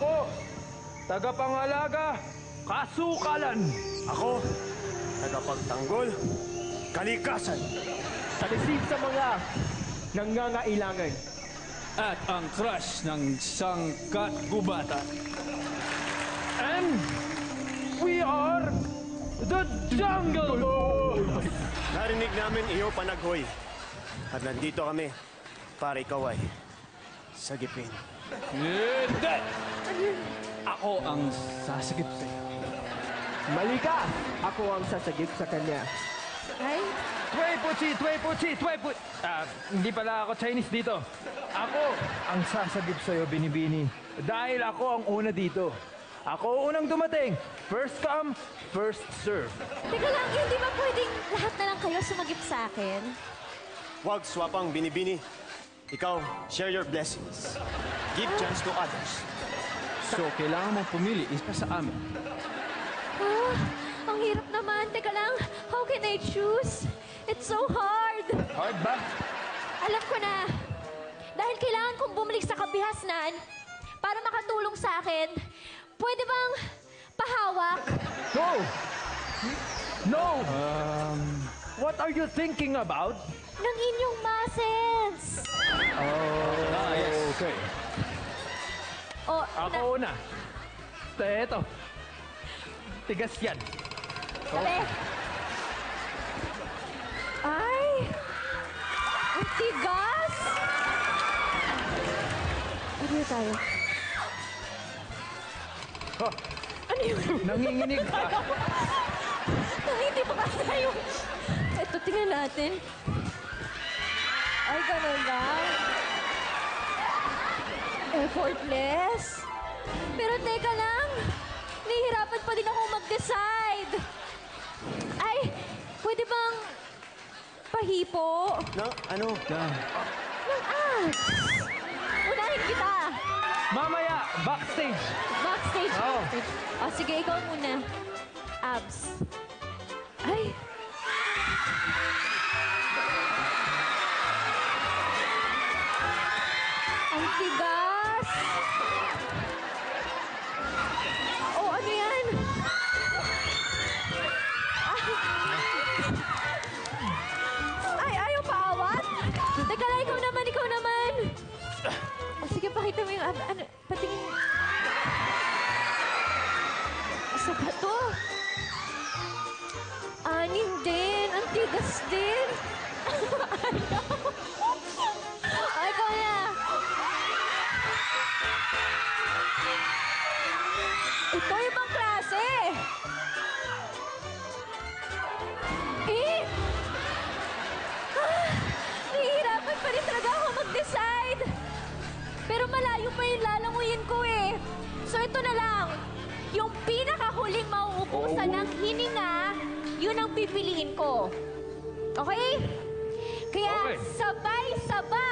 Ako, tagapangalaga, kasukalan. Ako, tagapagtanggol, kalikasan. Talisig sa mga nangangailangan. At ang crush ng sangkat gubatan. And we are the Jungle Boys! Narinig namin iyo panaghoy. At nandito kami para ikaw ay sagipin. Hindi! Ako ang sasagip sa'yo. Mali ka! Ako ang sasagip sa kanya. Ay, Hindi pala ako Chinese dito. Ako ang sasagip sa'yo, Binibini. Dahil ako ang una dito. Ako unang dumating. First come, first serve. teka lang, hindi ba pwedeng lahat na lang kayo sumagip sa akin? Huwag swapang binibini. Ikaw, share your blessings. Give chance to others. So, kailangan mong pumili isa sa amin. Ah, ang hirap naman. Teka lang, how can I choose? It's so hard. Hard ba? Alam ko na. Dahil kailangan kong bumalik sa kabihasnan para makatulong sa akin, pwede bang pahawak? No! No! What are you thinking about? Ng inyong muscles. Yes. Okay. O, Ako una. Eto. Tigas yan. Sabi. Ay! Ang tigas! Ano tayo? Oh, Ano yun? nanginginig ka. Hindi pa kasi tayo. Ito, tingnan natin. Ay, ganun lang. Effortless. Pero teka lang. Nahihirapan pa din ako mag-decide. Ay, pwede bang pahipo? Na, ano? Ng abs. Unahin kita. Mamaya, backstage. Backstage. Oh. Backstage. O, sige, ikaw muna. Abs. Ay. Ang tigas. Oh, ano yan? Ay, ayaw paawat? Teka lang, ikaw naman, ikaw naman. O, sige, pakita mo yung ano, patingin. Isa ba to? Anim din. Ang tigas din. Ayaw. Ay, ikaw na. Ito ibang klase. Eh? Nahihirapan pa rin talaga ako mag-decide. Pero malayo pa yung lalanguyin ko eh. So ito na lang. Yung pinakahuling mauubusan ng hininga, yun ang pipiliin ko. Okay? Kaya Okay. sabay-sabay